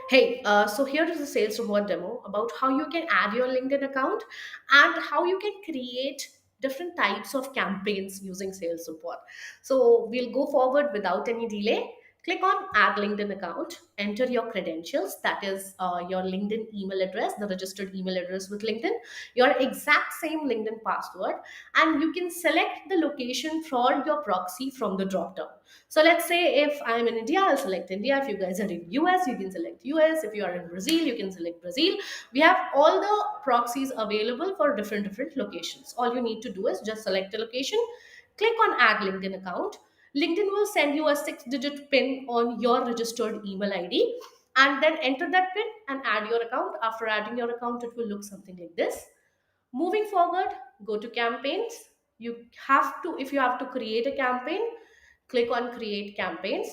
Hey, so here is a sales robot demo about how you can add your LinkedIn account and how you can create different types of campaigns using sales support. So we'll go forward without any delay. Click on add LinkedIn account, enter your credentials, that is your LinkedIn email address, the registered email address with LinkedIn, your exact same LinkedIn password, and you can select the location for your proxy from the drop down. So let's say if I'm in India, I'll select India. If you guys are in US, you can select US. If you are in Brazil, you can select Brazil. We have all the proxies available for different locations. All you need to do is just select a location, click on add LinkedIn account. LinkedIn will send you a 6-digit pin on your registered email ID, and then enter that pin and add your account. After adding your account, it will look something like this. Moving forward, go to campaigns. If you have to create a campaign, click on create campaigns.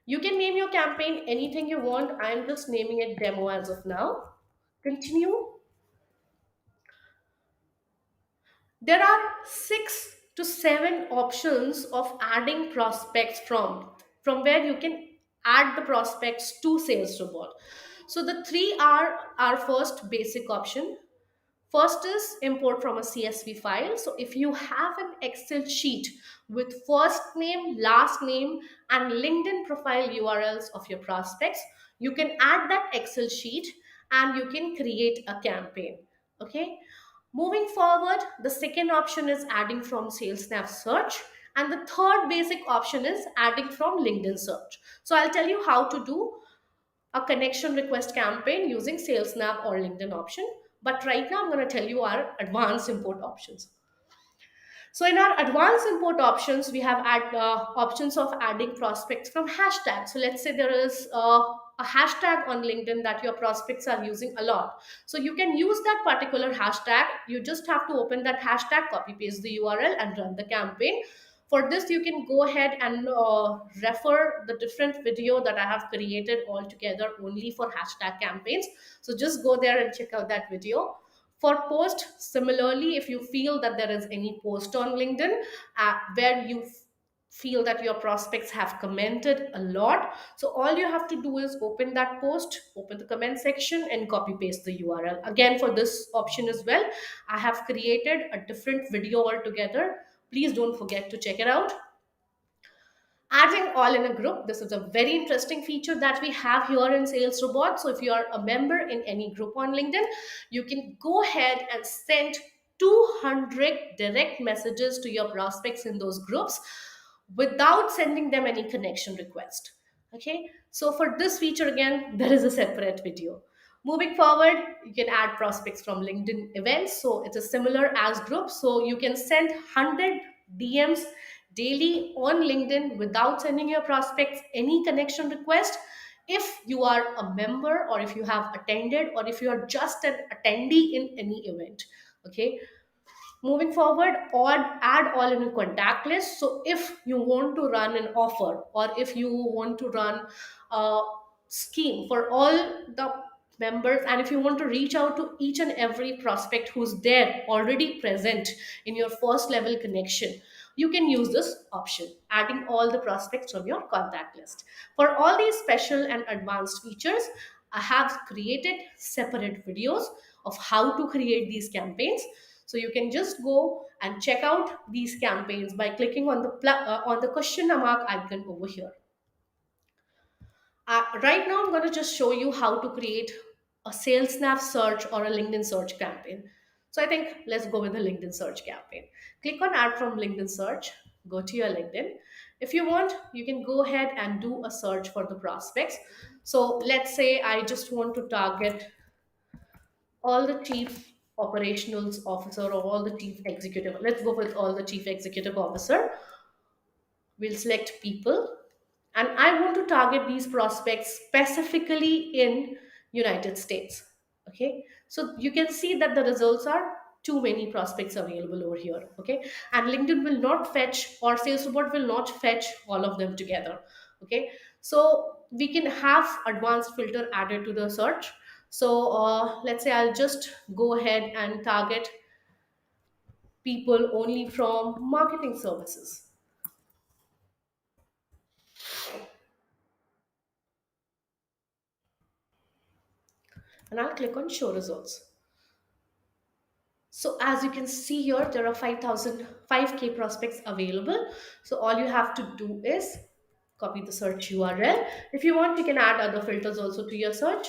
You can name your campaign anything you want. I'm just naming it demo as of now. Continue. There are 6 to 7 options of adding prospects from where you can add the prospects to sales robot. So the three are our first basic option. First is import from a CSV file. So if you have an Excel sheet with first name, last name, and LinkedIn profile URLs of your prospects, you can add that Excel sheet and you can create a campaign. Okay. Moving forward, the second option is adding from SalesNav search. And the third basic option is adding from LinkedIn search. So I'll tell you how to do a connection request campaign using SalesNav or LinkedIn option. But right now, I'm going to tell you our advanced import options. So in our advanced import options, we have options of adding prospects from hashtags. So let's say there is a hashtag on LinkedIn that your prospects are using a lot. So you can use that particular hashtag. You just have to open that hashtag, copy paste the URL, and run the campaign. For this, you can go ahead and refer the different video that I have created all together only for hashtag campaigns. So just go there and check out that video. For post, similarly, if you feel that there is any post on LinkedIn where you feel that your prospects have commented a lot, so all you have to do is open that post, open the comment section, and copy paste the URL. Again, for this option as well, I have created a different video altogether. Please don't forget to check it out. Adding all in a group. This is a very interesting feature that we have here in Sales Robot. So if you are a member in any group on LinkedIn, you can go ahead and send 200 direct messages to your prospects in those groups without sending them any connection request. Okay, so for this feature, again, there is a separate video. Moving forward, you can add prospects from LinkedIn events. So it's a similar as group. So you can send 100 DMs daily on LinkedIn without sending your prospects any connection request. If you are a member, or if you have attended, or if you are just an attendee in any event. Okay. Moving forward, or add all in a contact list. So if you want to run an offer, or if you want to run a scheme for all the members, and if you want to reach out to each and every prospect who's there already present in your first level connection, you can use this option, adding all the prospects from your contact list. For all these special and advanced features, I have created separate videos of how to create these campaigns. So you can just go and check out these campaigns by clicking on the question mark icon over here. Right now, I'm going to just show you how to create a SalesNav search or a LinkedIn search campaign. So I think let's go with the LinkedIn search campaign. Click on add from LinkedIn search, go to your LinkedIn. If you want, you can go ahead and do a search for the prospects. So let's say I just want to target all the chief operationals officer, or all the chief executive. Let's go with all the chief executive officer. We'll select people, and I want to target these prospects specifically in United States. Okay, so you can see that the results are too many prospects available over here. Okay, and LinkedIn will not fetch, or sales support will not fetch all of them together. Okay, so we can have advanced filter added to the search. So let's say I'll just go ahead and target people only from marketing services. and I'll click on show results. So as you can see here, there are 5,005K prospects available. So all you have to do is copy the search URL. If you want, you can add other filters also to your search.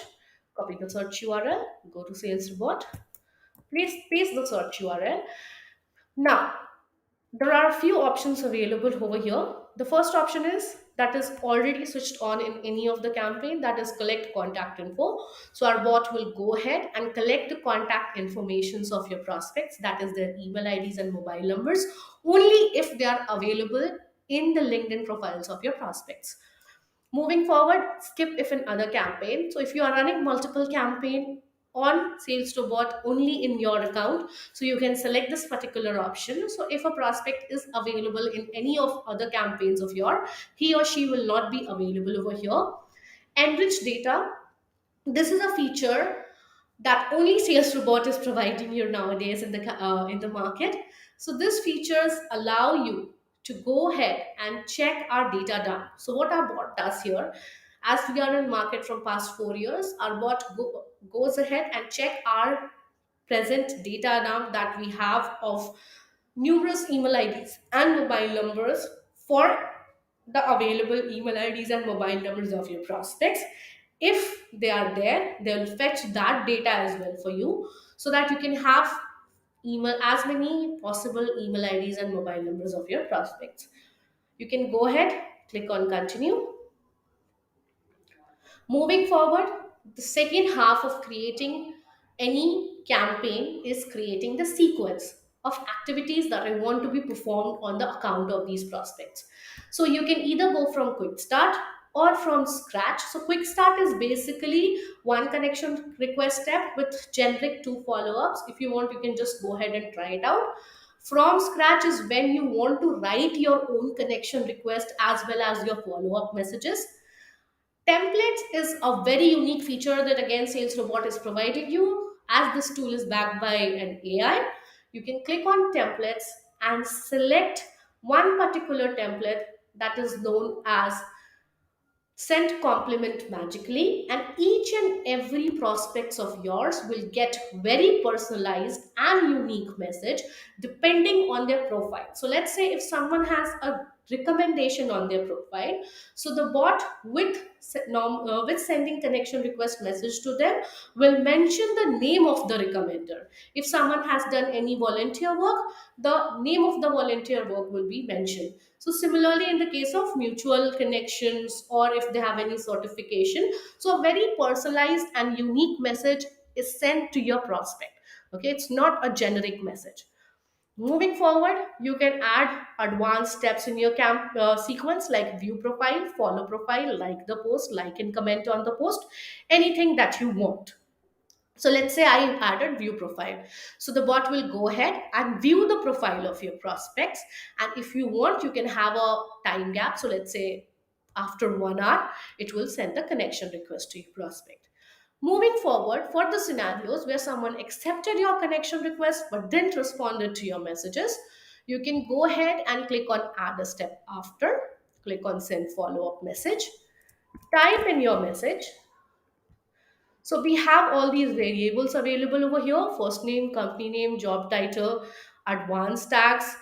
Copy the search URL, go to SalesRobot, please paste the search URL. Now, there are a few options available over here. The first option is that is already switched on in any of the campaign, that is collect contact info. So our bot will go ahead and collect the contact informations of your prospects, that is their email IDs and mobile numbers, only if they are available in the LinkedIn profiles of your prospects. Moving forward, skip if in other campaign. So if you are running multiple campaign on SalesRobot only in your account, so you can select this particular option. So if a prospect is available in any of other campaigns of your, he or she will not be available over here. Enrich data. This is a feature that only SalesRobot is providing you nowadays in the market. So these features allow you to go ahead and check our data down. So what our bot does here, as we are in market from past 4 years, our goes ahead and check our present data now that we have of numerous email IDs and mobile numbers for the available email IDs and mobile numbers of your prospects. If they are there, they'll fetch that data as well for you so that you can have email as many possible email IDs and mobile numbers of your prospects. You can go ahead, click on continue. Moving forward, the second half of creating any campaign is creating the sequence of activities that I want to be performed on the account of these prospects. So you can either go from quick start or from scratch. So quick start is basically one connection request step with generic two follow-ups. If you want, you can just go ahead and try it out. From scratch is when you want to write your own connection request as well as your follow-up messages. Templates is a very unique feature that again SalesRobot is providing you. As this tool is backed by an AI, you can click on templates and select one particular template that is known as sent compliment magically, and each and every prospects of yours will get very personalized and unique message depending on their profile. So let's say if someone has a recommendation on their profile, so the bot with sending connection request message to them will mention the name of the recommender. If someone has done any volunteer work, the name of the volunteer work will be mentioned. So similarly, in the case of mutual connections or if they have any certification, so a very personalized and unique message is sent to your prospect. Okay, it's not a generic message. Moving forward, you can add advanced steps in your sequence like view profile, follow profile, like the post, like and comment on the post, anything that you want. So let's say I added view profile. So the bot will go ahead and view the profile of your prospects. And if you want, you can have a time gap. So let's say after 1 hour, it will send the connection request to your prospect. Moving forward, for the scenarios where someone accepted your connection request but didn't responded to your messages, you can go ahead and click on add a step after, click on send follow-up message, type in your message. So we have all these variables available over here: first name, company name, job title, advanced tags,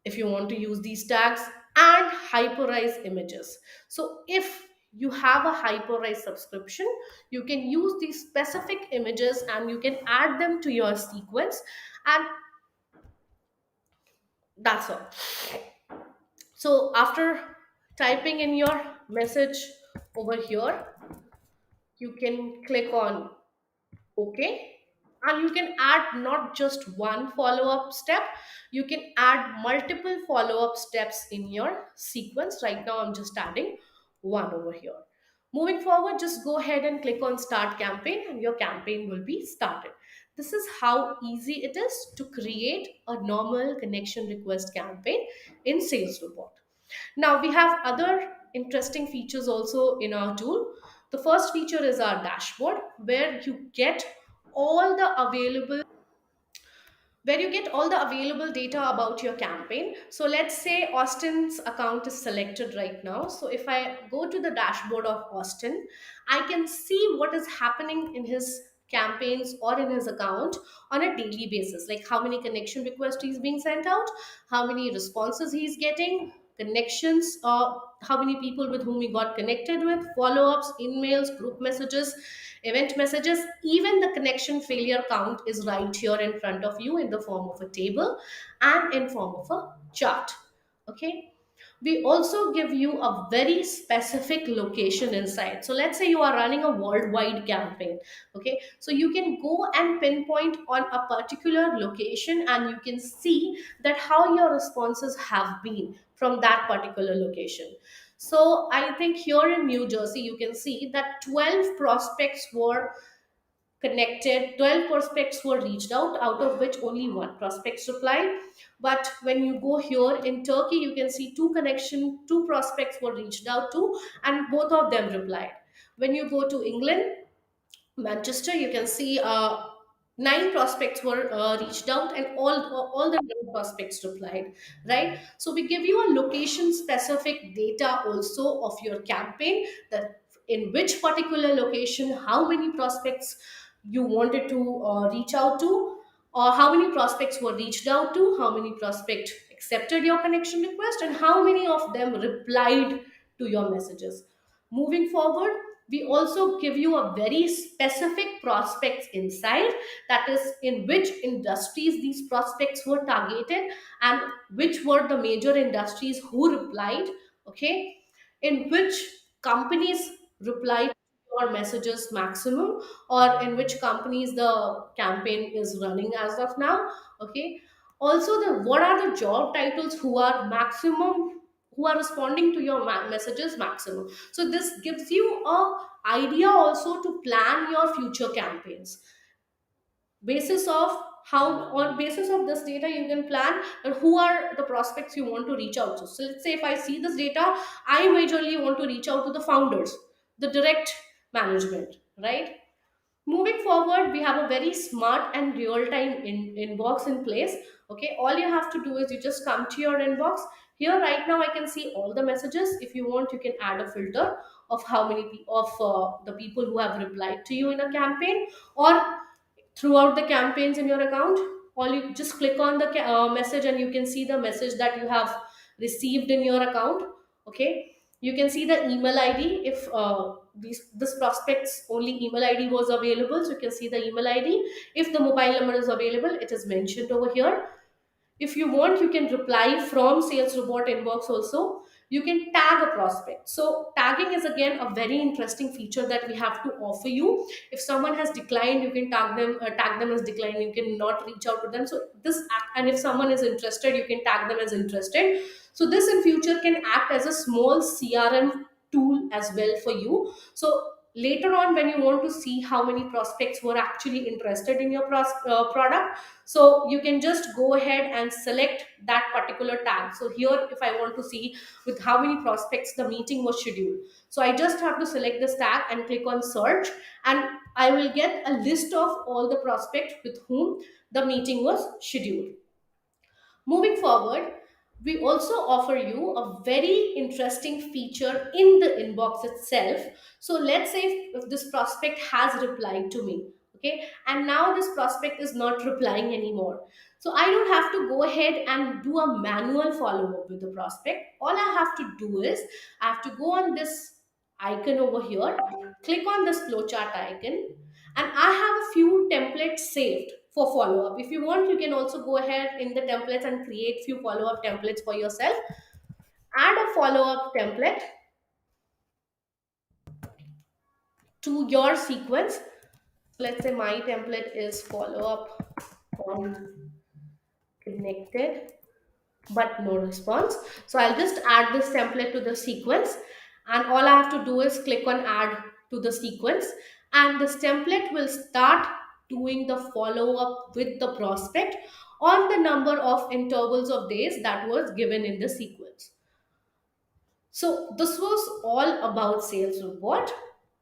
if you want to use these tags, and hyperize images. So if you have a hyperize subscription, you can use these specific images and you can add them to your sequence, and that's all. So after typing in your message over here, you can click on OK. And you can add not just one follow up step, you can add multiple follow up steps in your sequence. Right now, I'm just adding one over here. Moving forward, just go ahead and click on start campaign, and your campaign will be started. This is how easy it is to create a normal connection request campaign in SalesRobot. Now we have other interesting features also in our tool. The first feature is our dashboard all the available where you get all the available data about your campaign. So let's say Austin's account is selected right now. So if I go to the dashboard of Austin, I can see what is happening in his campaigns or in his account on a daily basis, like how many connection requests he's being sent out, how many responses he's getting, connections, how many people with whom he got connected with, follow-ups, emails, group messages, event messages. Even the connection failure count is right here in front of you in the form of a table and in form of a chart. Okay, we also give you a very specific location inside. So let's say you are running a worldwide campaign. Okay, so you can go and pinpoint on a particular location and you can see that how your responses have been from that particular location. So I think here in New Jersey you can see that 12 prospects were connected, 12 prospects were reached out of which only one prospects replied. But when you go here in Turkey, you can see two prospects were reached out to, and both of them replied. When you go to England, Manchester, you can see nine prospects were reached out, and all the nine prospects replied. Right. So we give you a location specific data also of your campaign, that in which particular location, how many prospects you wanted to reach out to, or how many prospects were reached out to, how many prospects accepted your connection request, and how many of them replied to your messages. Moving forward, we also give you a very specific prospects inside, that is in which industries these prospects were targeted and which were the major industries who replied. Okay, in which companies replied to your messages maximum, or in which companies the campaign is running as of now. Okay, also the what are the job titles who are maximum, who are responding to your messages maximum. So this gives you a idea also to plan your future campaigns. Basis of how, on basis of this data you can plan who are the prospects you want to reach out to. So let's say if I see this data, I majorly want to reach out to the founders, the direct management, right? Moving forward, we have a very smart and real time inbox in place. Okay, all you have to do is you just come to your inbox. Here right now I can see all the messages. If you want, you can add a filter of how many of the people who have replied to you in a campaign, or throughout the campaigns in your account. All you just click on the message and you can see the message that you have received in your account. Okay, you can see the email id if this prospect's only email id was available, so you can see the email id. If the mobile number is available, it is mentioned over here. If you want, you can reply from Sales Robot inbox also. You can tag a prospect. So tagging is again a very interesting feature that we have to offer you. If someone has declined, you can tag them as declined. You can not reach out to them. So and if someone is interested, you can tag them as interested. So this in future can act as a small CRM tool as well for you. So later on, when you want to see how many prospects were actually interested in your product, so you can just go ahead and select that particular tag. So here if I want to see with how many prospects the meeting was scheduled, so I just have to select this tag and click on search, and I will get a list of all the prospects with whom the meeting was scheduled. Moving forward, we also offer you a very interesting feature in the inbox itself. So let's say if this prospect has replied to me, okay, and now this prospect is not replying anymore. So I don't have to go ahead and do a manual follow up with the prospect. All I have to do is I have to go on this icon over here, click on this flowchart icon, and I have a few templates saved for follow up. If you want, you can also go ahead in the templates and create few follow up templates for yourself. Add a follow up template to your sequence. Let's say my template is follow up on connected but no response. So I'll just add this template to the sequence, and all I have to do is click on add to the sequence, and this template will start doing the follow up with the prospect on the number of intervals of days that was given in the sequence. So this was all about Sales Robot.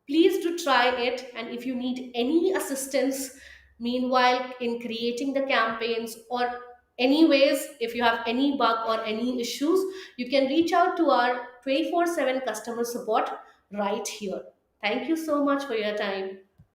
Please do try it, and if you need any assistance meanwhile in creating the campaigns, or anyways if you have any bug or any issues, you can reach out to our 24/7 customer support right here. Thank you so much for your time.